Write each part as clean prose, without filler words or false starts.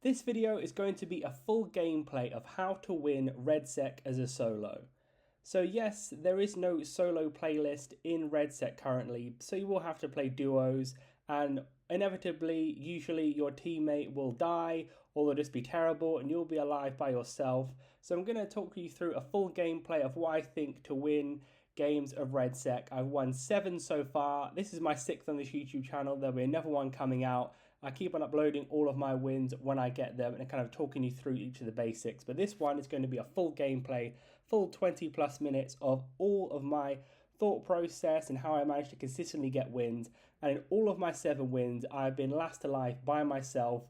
This video is going to be a full gameplay of how to win REDSEC as a solo. So yes, there is no solo playlist in REDSEC currently, so you will have to play duos, and inevitably, usually your teammate will die or they'll just be terrible and you'll be alive by yourself. So I'm going to talk you through a full gameplay of what I think to win games of REDSEC. I've won 7 so far. This is my 6th on this YouTube channel. There'll be another one coming out. I keep on uploading all of my wins when I get them and kind of talking you through each of the basics. But this one is going to be a full gameplay, full 20 plus minutes of all of my thought process and how I managed to consistently get wins. And in all of my 7 wins, I've been last alive by myself.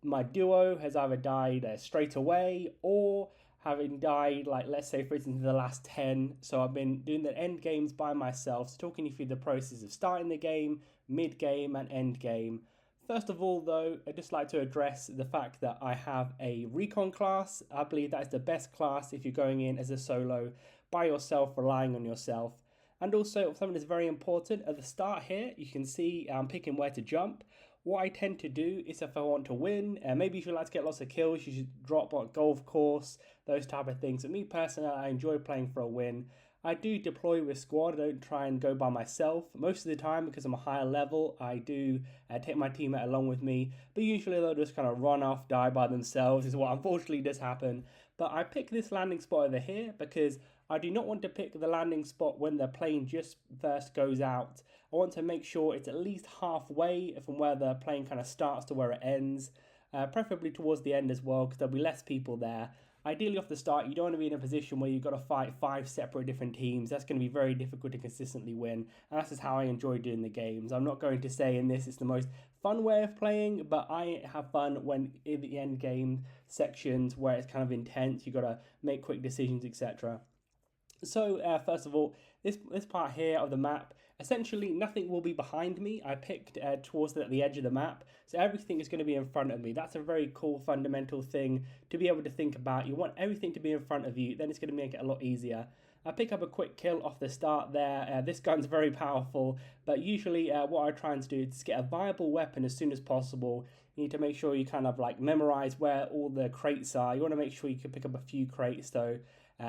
My duo has either died straight away or having died, like let's say for instance in the last 10. So I've been doing the end games by myself, so talking you through the process of starting the game, mid game and end game. First of all though, I'd just like to address the fact that I have a recon class. I believe that is the best class if you're going in as a solo by yourself, relying on yourself. And also something that's very important at the start here, you can see I'm picking where to jump. What I tend to do is if I want to win, maybe if you like to get lots of kills, you should drop on golf course, those type of things. But me personally, I enjoy playing for a win. I do deploy with squad, I don't try and go by myself. Most of the time, because I'm a higher level, I do take my teammate along with me. But usually they'll just kind of run off, die by themselves, is what unfortunately does happen. But I pick this landing spot over here because I do not want to pick the landing spot when the plane just first goes out. I want to make sure it's at least halfway from where the plane kind of starts to where it ends. Preferably towards the end as well, because there'll be less people there. Ideally off the start, you don't want to be in a position where you've got to fight 5 separate different teams. That's going to be very difficult to consistently win. And that's just how I enjoy doing the games. I'm not going to say in this it's the most fun way of playing, but I have fun when in the end game sections where it's kind of intense. You've got to make quick decisions, etc. So first of all, this part here of the map, essentially nothing will be behind me. I picked towards the edge of the map, so everything is going to be in front of me. That's a very cool fundamental thing to be able to think about. You want everything to be in front of you, then it's going to make it a lot easier. I pick up a quick kill off the start there. This gun's very powerful, but usually what I try and do is get a viable weapon as soon as possible. You need to make sure you kind of like memorize where all the crates are. You want to make sure you can pick up a few crates though.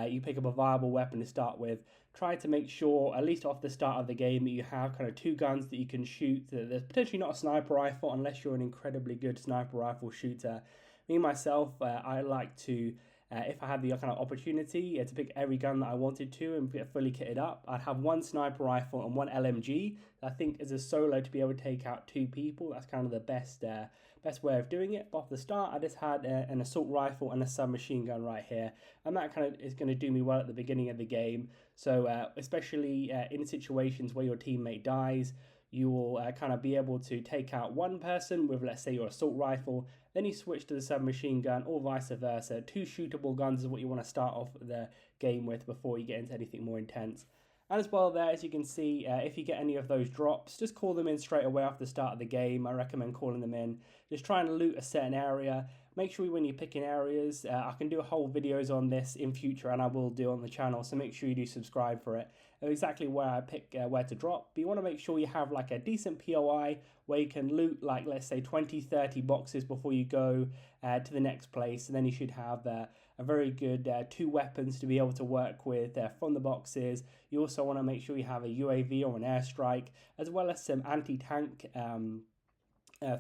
You pick up a viable weapon to start with. Try to make sure, at least off the start of the game, that you have kind of 2 guns that you can shoot. There's potentially not a sniper rifle unless you're an incredibly good sniper rifle shooter. Me, myself, I like to, if I had the kind of opportunity to pick every gun that I wanted to and get fully kitted up, I'd have 1 sniper rifle and 1 LMG. I think as a solo to be able to take out 2 people, that's kind of the best way of doing it. But off the start, I just had an assault rifle and a submachine gun right here, and that kind of is going to do me well at the beginning of the game. So especially in situations where your teammate dies, you will kind of be able to take out one person with, let's say, your assault rifle, then you switch to the submachine gun or vice versa. 2 shootable guns is what you want to start off the game with before you get into anything more intense. And as well there, as you can see, if you get any of those drops, just call them in straight away after the start of the game. I recommend calling them in. Just try and loot a certain area. Make sure when you're picking areas, I can do a whole videos on this in future and I will do on the channel, so make sure you do subscribe for it. Exactly where I pick where to drop, but you want to make sure you have like a decent POI where you can loot like let's say 20-30 boxes before you go to the next place, and then you should have a very good 2 weapons to be able to work with from the boxes. You also want to make sure you have a UAV or an airstrike, as well as some anti-tank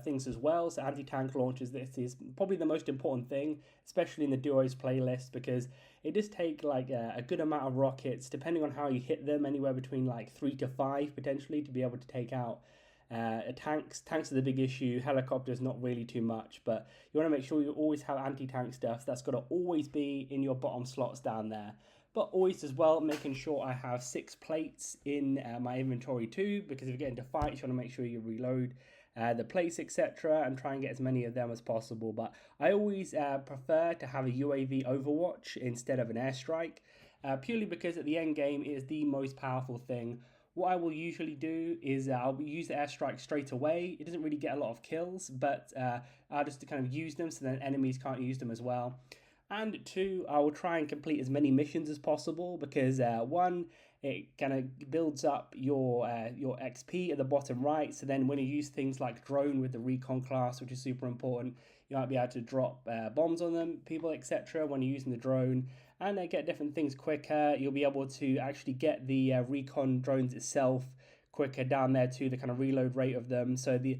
things as well. So anti-tank launchers, this is probably the most important thing, especially in the duos playlist, because it does take like a good amount of rockets, depending on how you hit them, anywhere between like 3 to 5 potentially to be able to take out tanks. Tanks are the big issue. Helicopters not really too much, but you want to make sure you always have anti-tank stuff. That's got to always be in your bottom slots down there. But always as well, making sure I have 6 plates in my inventory too, because if you get into fights, you want to make sure you reload the plates, etc., and try and get as many of them as possible. But I always prefer to have a UAV overwatch instead of an airstrike, purely because at the end game it is the most powerful thing. What I will usually do is I'll use the airstrike straight away. It doesn't really get a lot of kills, but I'll just kind of use them so then enemies can't use them as well. And 2, I will try and complete as many missions as possible, because 1, it kind of builds up your XP at the bottom right. So then when you use things like drone with the recon class, which is super important, You might be able to drop bombs on them, people, etc. when you're using the drone, and get different things quicker. You'll be able to actually get the recon drones itself quicker down there too, the kind of reload rate of them. So the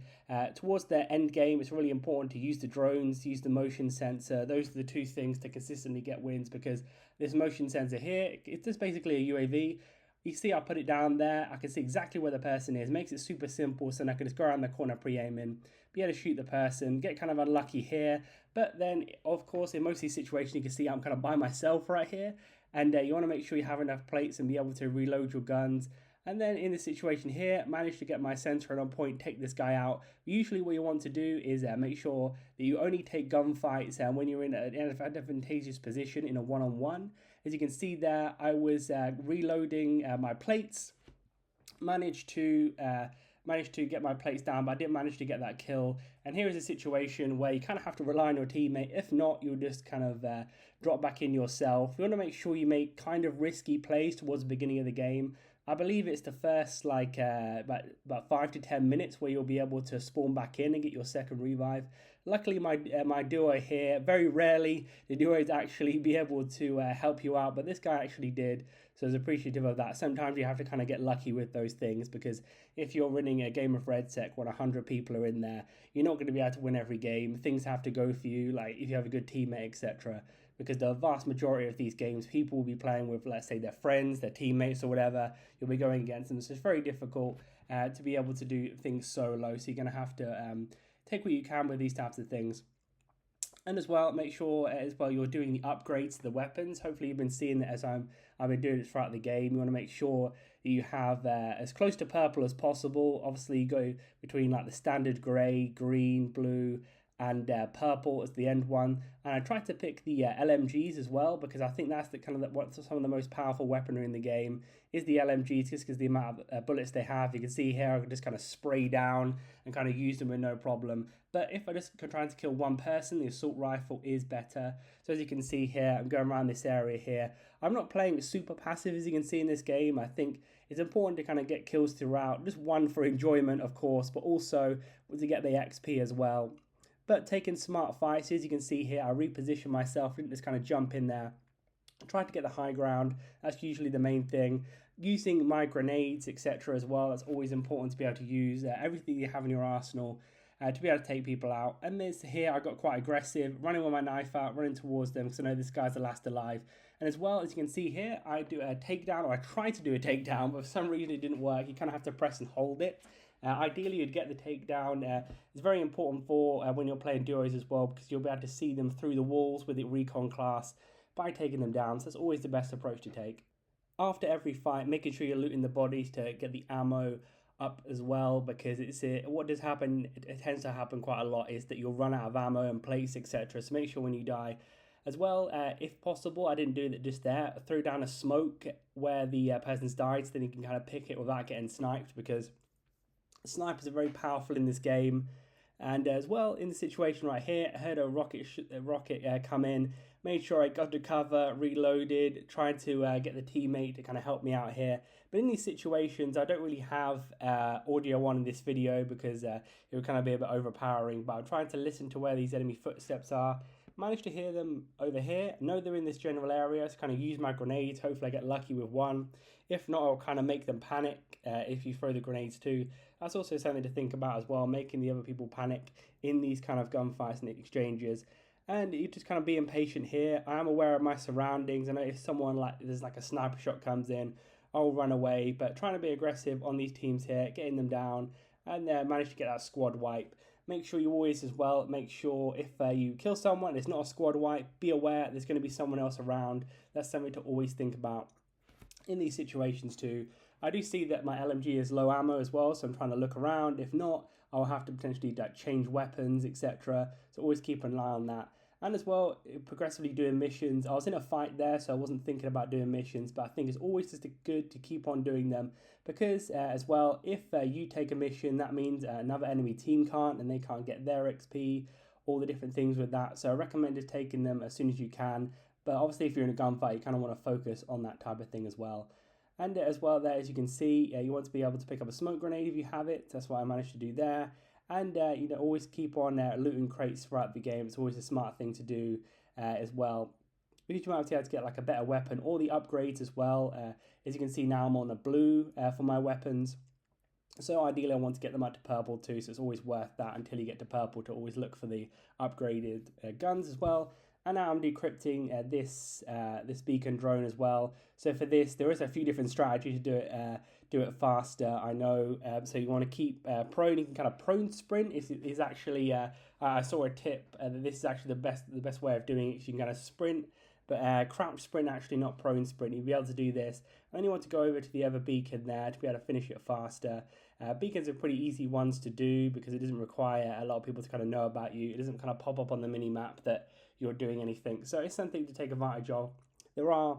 towards the end game, it's really important to use the drones, use the motion sensor. Those are the two things to consistently get wins, because this motion sensor here, it's just basically a UAV. You see I put it down there, I can see exactly where the person is. Makes it super simple, so then I can just go around the corner pre-aiming, be able to shoot the person, get kind of unlucky here. But then, of course, in most of these situations, you can see I'm kind of by myself right here. And you want to make sure you have enough plates and be able to reload your guns. And then in this situation here, managed to get my sensor on point, take this guy out. Usually what you want to do is make sure that you only take gunfights when you're in an advantageous position in a one-on-one. As you can see there, I was reloading my plates, managed to get my plates down, but I didn't manage to get that kill. And here is a situation where you kind of have to rely on your teammate. If not, you'll just kind of drop back in yourself. You want to make sure you make kind of risky plays towards the beginning of the game. I believe it's the first about 5 to 10 minutes where you'll be able to spawn back in and get your second revive. Luckily, my duo here, very rarely the duos actually be able to help you out, but this guy actually did, so I was appreciative of that. Sometimes you have to kind of get lucky with those things, because if you're running a game of REDSEC when 100 people are in there, you're not going to be able to win every game. Things have to go for you, like if you have a good teammate, etc. Because the vast majority of these games, people will be playing with, let's say, their friends, their teammates or whatever. You'll be going against them. So it's very difficult to be able to do things solo. So you're going to have to take what you can with these types of things. And as well, make sure you're doing the upgrades to the weapons. Hopefully you've been seeing that as I've been doing it throughout the game. You want to make sure that you have as close to purple as possible. Obviously you go between like the standard grey, green, blue, and purple as the end one. And I tried to pick the LMGs as well, because I think that's some of the most powerful weaponry in the game is the LMGs, just because the amount of bullets they have. You can see here I can just kind of spray down and kind of use them with no problem. But if I just trying to kill one person, the assault rifle is better. So as you can see here, I'm going around this area here. I'm not playing super passive, as you can see in this game. I think it's important to kind of get kills throughout, just one for enjoyment of course, but also to get the XP as well. But taking smart fights, as you can see here, I reposition myself, didn't just kind of jump in there. I tried to get the high ground, that's usually the main thing. Using my grenades, etc. as well, that's always important to be able to use everything you have in your arsenal to be able to take people out. And this here, I got quite aggressive, running with my knife out, running towards them, because I know this guy's the last alive. And as well, as you can see here, I do a takedown, or I tried to do a takedown, but for some reason it didn't work. You kind of have to press and hold it. Ideally, you'd get the takedown. It's very important for when you're playing duos as well, because you'll be able to see them through the walls with the recon class by taking them down. So that's always the best approach to take. After every fight, making sure you're looting the bodies to get the ammo up as well, because what does happen, it tends to happen quite a lot, is that you'll run out of ammo and plates, etc. So make sure when you die as well, if possible, I didn't do that just there, throw down a smoke where the person's died, so then you can kind of pick it without getting sniped, because snipers are very powerful in this game. And as well, in the situation right here, I heard a rocket come in, made sure I got to cover, reloaded, tried to get the teammate to kind of help me out here. But in these situations, I don't really have audio on in this video, because it would kind of be a bit overpowering. But I'm trying to listen to where these enemy footsteps are. Managed to hear them over here. Know they're in this general area, so kind of use my grenades. Hopefully I get lucky with one. If not, I'll kind of make them panic if you throw the grenades too. That's also something to think about as well, making the other people panic in these kind of gunfights and exchanges. And you just kind of be impatient here. I am aware of my surroundings. I know if there's like a sniper shot comes in, I'll run away. But trying to be aggressive on these teams here, getting them down, and manage to get that squad wipe. Make sure you always as well, make sure if you kill someone, it's not a squad wipe, be aware there's going to be someone else around. That's something to always think about in these situations too. I do see that my LMG is low ammo as well, so I'm trying to look around. If not, I'll have to potentially change weapons, etc. So always keep an eye on that. And as well, progressively doing missions. I was in a fight there, so I wasn't thinking about doing missions, but I think it's always just good to keep on doing them, because as well, if you take a mission, that means another enemy team can't, and they can't get their XP, all the different things with that. So I recommend just taking them as soon as you can. But obviously, if you're in a gunfight, you kind of want to focus on that type of thing as well. And as well there, as you can see, you want to be able to pick up a smoke grenade if you have it. That's what I managed to do there. And always keep on looting crates throughout the game. It's always a smart thing to do as well. Because you might be able to get like a better weapon or the upgrades as well. As you can see now, I'm on a blue for my weapons. So ideally I want to get them up to purple too, so it's always worth that until you get to purple to always look for the upgraded guns as well. And now I'm decrypting this beacon drone as well. So for this, there is a few different strategies to do it faster. I know. So you want to keep prone. You can kind of prone sprint. Is actually I saw a tip that this is actually the best way of doing it. So you can kind of sprint. But crouch sprint, actually not prone sprint. You'll be able to do this. And then you want to go over to the other beacon there to be able to finish it faster. Beacons are pretty easy ones to do because it doesn't require a lot of people to kind of know about you. It doesn't kind of pop up on the mini map that you're doing anything. So it's something to take advantage of. There are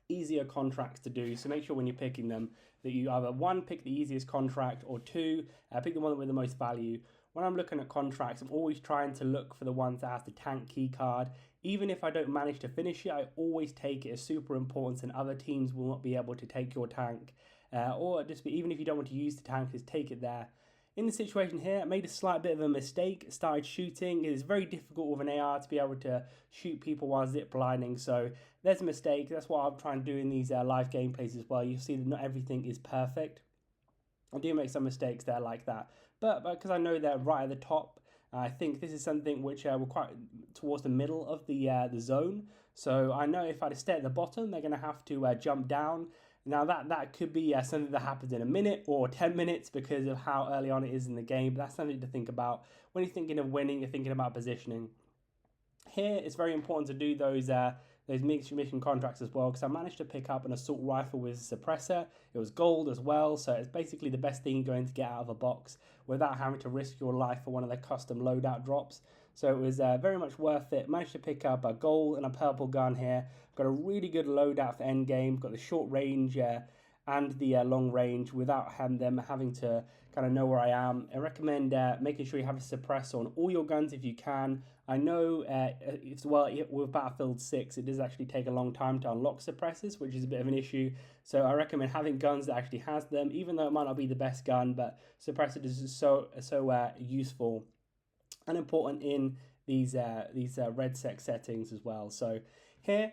easier contracts to do, so make sure when you're picking them that you either one, pick the easiest contract, or two, pick the one with the most value. When I'm looking at contracts, I'm always trying to look for the ones that have the tank key card. Even if I don't manage to finish it, I always take it as super important, and other teams will not be able to take your tank. Even if you don't want to use the tank, just take it there. In the situation here, I made a slight bit of a mistake, started shooting. It is very difficult with an AR to be able to shoot people while zip lining, so there's a mistake. That's what I'm trying to do in these live gameplays as well. You see that not everything is perfect. I do make some mistakes there like that, but because I know they're right at the top, I think this is something which we're quite towards the middle of the zone. So I know if I stay at the bottom, they're going to have to jump down. Now that could be something that happens in a minute or 10 minutes because of how early on it is in the game. But that's something to think about. When you're thinking of winning, you're thinking about positioning. Here, it's very important to do those mission contracts as well, because I managed to pick up an assault rifle with a suppressor. It was gold as well, so it's basically the best thing you're going to get out of a box without having to risk your life for one of the custom loadout drops. So it was very much worth it. Managed to pick up a gold and a purple gun here. Got a really good loadout for endgame. Got the short range and the long range without them having to kind of know where I am. I recommend making sure you have a suppressor on all your guns if you can. I know with Battlefield 6, it does actually take a long time to unlock suppressors, which is a bit of an issue. So I recommend having guns that actually has them, even though it might not be the best gun, but suppressor is so useful and important in these REDSEC settings as well. So here,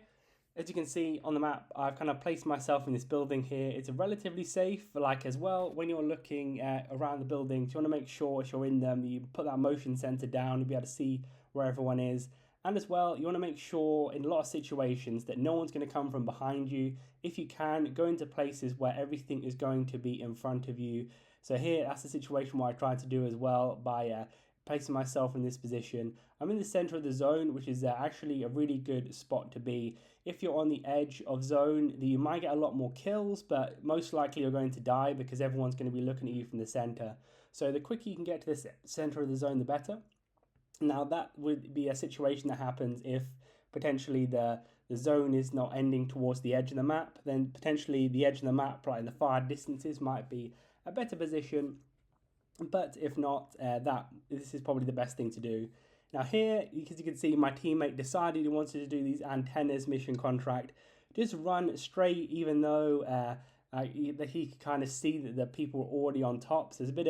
as you can see on the map, I've kind of placed myself in this building here. It's relatively safe, as well, when you're looking around the buildings, you want to make sure if you're in them, you put that motion sensor down, you'll be able to see where everyone is. And as well, you want to make sure in a lot of situations that no one's going to come from behind you. If you can, go into places where everything is going to be in front of you. So here, that's the situation what I tried to do as well by placing myself in this position. I'm in the center of the zone, which is actually a really good spot to be. If you're on the edge of zone, you might get a lot more kills, but most likely you're going to die because everyone's going to be looking at you from the center. So the quicker you can get to the center of the zone, the better. Now that would be a situation that happens if potentially the zone is not ending towards the edge of the map. Then potentially the edge of the map, like in the far distances, might be a better position. But if not, this is probably the best thing to do. Now here, as you can see, my teammate decided he wanted to do these antennas mission contract. Just run straight, even though he could kind of see that the people were already on top. So there's a bit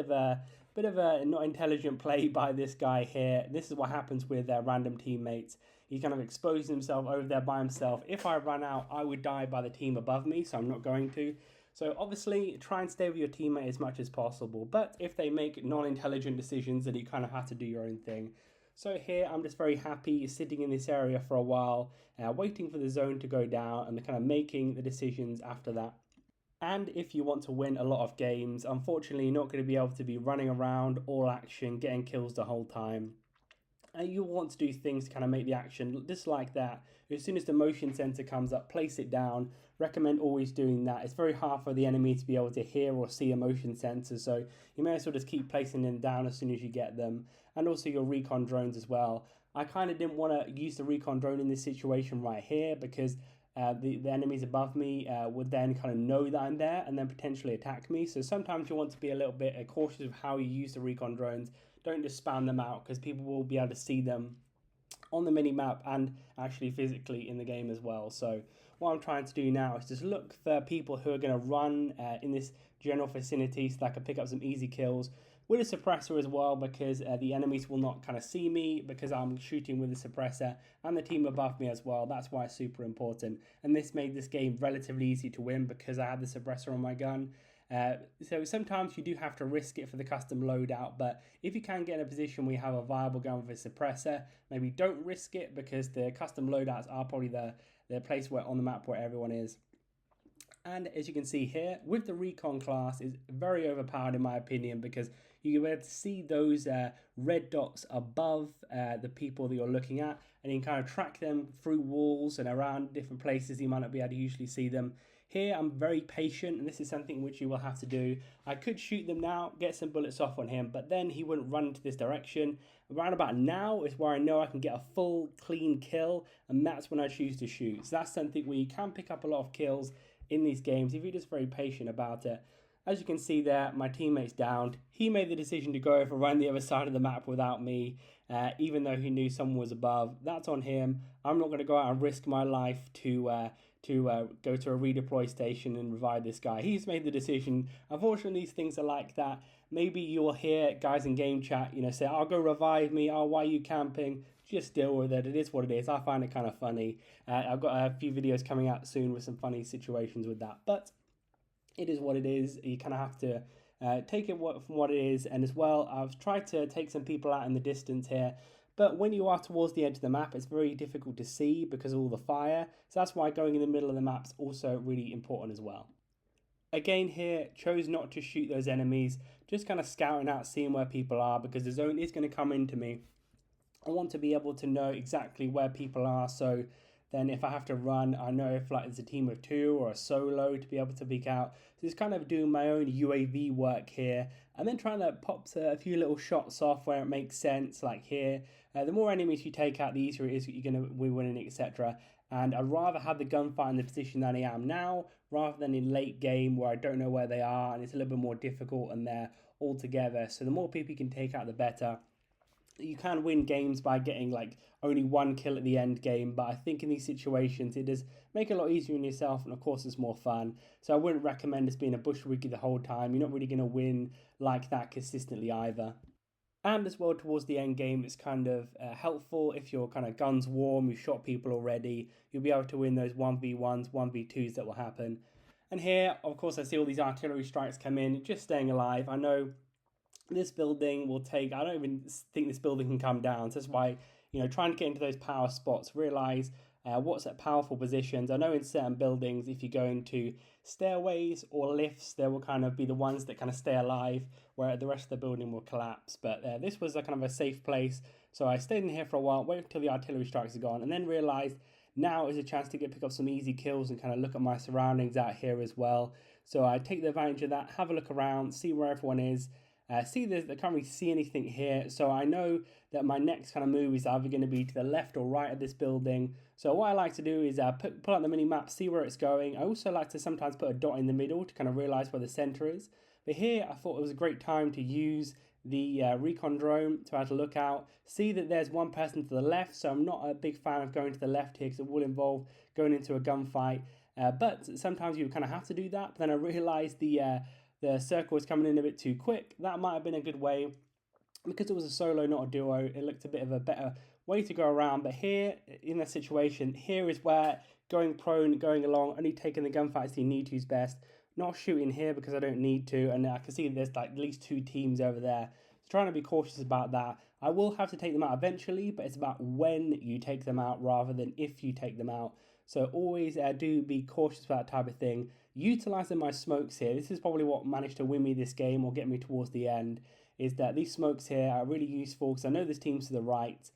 of a not intelligent play by this guy here. This is what happens with random teammates. He kind of exposed himself over there by himself. If I ran out, I would die by the team above me, so I'm not going to. So obviously, try and stay with your teammate as much as possible. But if they make non-intelligent decisions, then you kind of have to do your own thing. So here, I'm just very happy sitting in this area for a while, waiting for the zone to go down and kind of making the decisions after that. And if you want to win a lot of games, unfortunately, you're not going to be able to be running around, all action, getting kills the whole time. And you want to do things to kind of make the action just like that. As soon as the motion sensor comes up, place it down. Recommend always doing that. It's very hard for the enemy to be able to hear or see a motion sensor, so you may as well just keep placing them down as soon as you get them. And also your recon drones as well. I kind of didn't want to use the recon drone in this situation right here because the enemies above me would then kind of know that I'm there and then potentially attack me. So sometimes you want to be a little bit cautious of how you use the recon drones. Don't just spam them out because people will be able to see them on the mini-map and actually physically in the game as well. So what I'm trying to do now is just look for people who are going to run in this general vicinity so that I can pick up some easy kills. with a suppressor as well, because the enemies will not kind of see me because I'm shooting with a suppressor, and the team above me as well. That's why it's super important. And this made this game relatively easy to win because I had the suppressor on my gun. So sometimes you do have to risk it for the custom loadout, but if you can get in a position where you have a viable gun with a suppressor, maybe don't risk it, because the custom loadouts are probably the place where on the map where everyone is. And as you can see here, with the recon class, is very overpowered in my opinion, because you can be able to see those red dots above the people that you're looking at, and you can kind of track them through walls and around different places you might not be able to usually see them. Here I'm very patient, and this is something which you will have to do. I could shoot them now, get some bullets off on him, but then he wouldn't run into this direction. Around about now is where I know I can get a full clean kill, and that's when I choose to shoot. So that's something where you can pick up a lot of kills in these games if you're just very patient about it. As you can see there, my teammate's downed. He made the decision to go over around the other side of the map without me, even though he knew someone was above. That's on him. I'm not going to go out and risk my life to go to a redeploy station and revive this guy. He's made the decision. Unfortunately, these things are like that. Maybe you'll hear guys in game chat, say, "I'll go revive me. Oh, why are you camping?" Just deal with it. It is what it is. I find it kind of funny. I've got a few videos coming out soon with some funny situations with that, but it is what it is. You kind of have to take it from what it is. And as well, I've tried to take some people out in the distance here, but when you are towards the edge of the map, it's very difficult to see because of all the fire. So that's why going in the middle of the map is also really important as well. Again here, chose not to shoot those enemies, just kind of scouting out, seeing where people are, because the zone is going to come into me. I want to be able to know exactly where people are, so then if I have to run, I know if like it's a team of two or a solo to be able to peek out. So just kind of doing my own UAV work here, and then trying to pop a few little shots off where it makes sense, like here. The more enemies you take out, the easier it is you're going to be winning, etc. And I'd rather have the gunfight in the position that I am now, rather than in late game where I don't know where they are and it's a little bit more difficult and they're all together. So the more people you can take out, the better. You can win games by getting like only one kill at the end game, but I think in these situations it does make it a lot easier on yourself, and of course it's more fun. So I wouldn't recommend this being a bushwiggy the whole time. You're not really going to win like that consistently either. And as well, towards the end game, it's kind of helpful if your kind of guns warm, you've shot people already, you'll be able to win those 1v1s, 1v2s that will happen. And here, of course, I see all these artillery strikes come in, just staying alive. I know this building will take, I don't even think this building can come down. So that's why, trying to get into those power spots, realize what's at powerful positions. I know in certain buildings, if you go into stairways or lifts, there will kind of be the ones that kind of stay alive, where the rest of the building will collapse. But this was a kind of a safe place. So I stayed in here for a while, waited until the artillery strikes are gone, and then realized now is a chance to pick up some easy kills and kind of look at my surroundings out here as well. So I take the advantage of that, have a look around, see where everyone is. See this, I can't really see anything here, so I know that my next kind of move is either going to be to the left or right of this building. So what I like to do is pull out the mini map, see where it's going. I also like to sometimes put a dot in the middle to kind of realize where the center is. But here I thought it was a great time to use the recon drone to have a look out, see that there's one person to the left. So I'm not a big fan of going to the left here because it will involve going into a gunfight. But sometimes you kind of have to do that. But then I realized the circle was coming in a bit too quick. That might have been a good way. Because it was a solo, not a duo, it looked a bit of a better way to go around. But here, in that situation, here is where going prone, going along, only taking the gunfights you need to is best. Not shooting here because I don't need to. And I can see there's like at least two teams over there. So trying to be cautious about that. I will have to take them out eventually, but it's about when you take them out rather than if you take them out. So always do be cautious about that type of thing. Utilising my smokes here, this is probably what managed to win me this game or get me towards the end, is that these smokes here are really useful because I know there's teams to the right.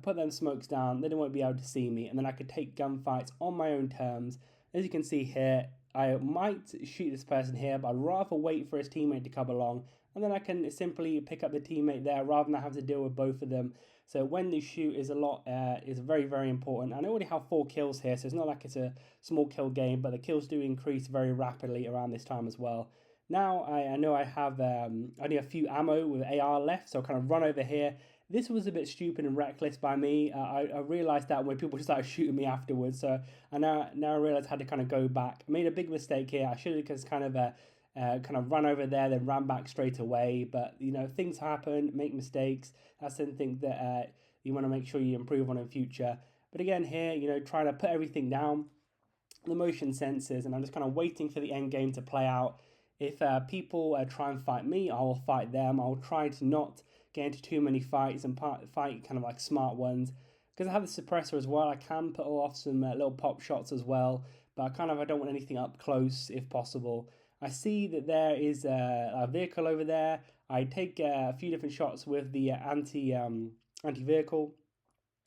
Put them smokes down, then they won't be able to see me, and then I could take gunfights on my own terms. As you can see here, I might shoot this person here, but I'd rather wait for his teammate to come along, and then I can simply pick up the teammate there rather than have to deal with both of them. So when you shoot is is very, very important. And I already have 4 kills here, so it's not like it's a small kill game, but the kills do increase very rapidly around this time as well. Now I know I have only a few ammo with AR left, so I'll kind of run over here. This was a bit stupid and reckless by me. I realised that when people started shooting me afterwards, so I now realised I had to kind of go back. I made a big mistake here. I should have just kind of kind of run over there, then ran back straight away. But you know, things happen, make mistakes. That's something that you want to make sure you improve on in future. But again, here, you know, trying to put everything down, the motion sensors, and I'm just kind of waiting for the end game to play out. If people try and fight me, I will fight them. I'll try to not get into too many fights and fight kind of like smart ones. Because I have the suppressor as well, I can put off some little pop shots as well, but I don't want anything up close if possible. I see that there is a vehicle over there. I take a few different shots with the anti-vehicle.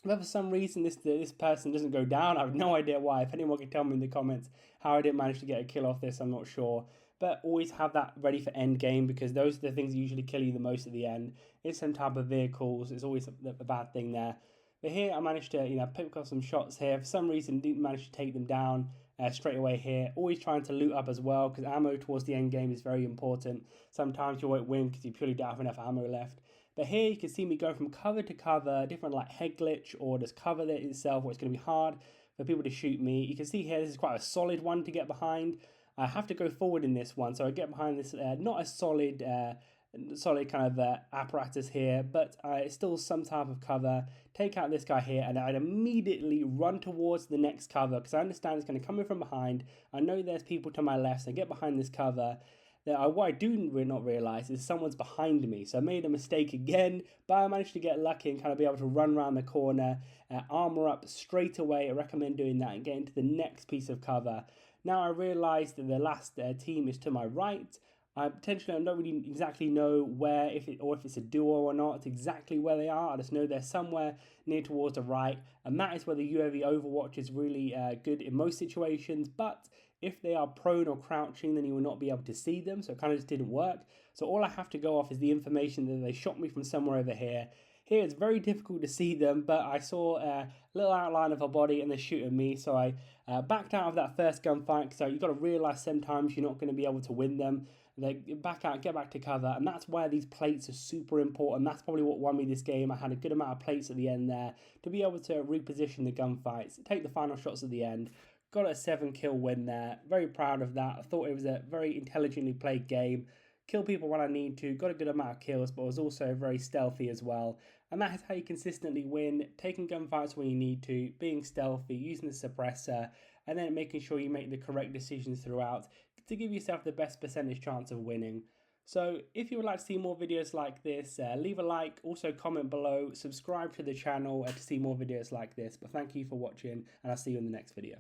But for some reason, this person doesn't go down. I have no idea why. If anyone can tell me in the comments how I didn't manage to get a kill off this, I'm not sure. But always have that ready for end game, because those are the things that usually kill you the most at the end. It's some type of vehicles. It's always a bad thing there. But here I managed to, you know, pick up some shots here. For some reason, didn't manage to take them down straight away here. Always trying to loot up as well, because ammo towards the end game is very important. Sometimes you won't win because you purely don't have enough ammo left. But here you can see me go from cover to cover, different like head glitch or just cover that itself, where it's going to be hard for people to shoot me. You can see here this is quite a solid one to get behind. I have to go forward in this one, so I get behind this not a solid kind of apparatus here, but it's still some type of cover. Take out this guy here, and I'd immediately run towards the next cover, because I understand it's going to come in from behind. I know there's people to my left, so I get behind this cover. What I do not realise is someone's behind me, so I made a mistake again, but I managed to get lucky and kind of be able to run around the corner, armour up straight away. I recommend doing that and get into the next piece of cover. Now I realise that the last team is to my right. I don't really exactly know where, if it's a duo or not, exactly where they are. I just know they're somewhere near towards the right, and that is where the UAV Overwatch is really good in most situations. But if they are prone or crouching, then you will not be able to see them, so it kind of just didn't work. So all I have to go off is the information that they shot me from somewhere over here. Here it's very difficult to see them, but I saw a little outline of a body and they're shooting me, so I backed out of that first gunfight. So you've got to realise sometimes you're not going to be able to win them. They back out, get back to cover, and that's why these plates are super important. That's probably what won me this game. I had a good amount of plates at the end there to be able to reposition the gunfights, take the final shots at the end. Got a 7-kill win there. Very proud of that. I thought it was a very intelligently played game. Kill people when I need to. Got a good amount of kills, but was also very stealthy as well. And that is how you consistently win. Taking gunfights when you need to, being stealthy, using the suppressor, and then making sure you make the correct decisions throughout to give yourself the best percentage chance of winning. So if you would like to see more videos like this, leave a like, also comment below, subscribe to the channel to see more videos like this. But thank you for watching, and I'll see you in the next video.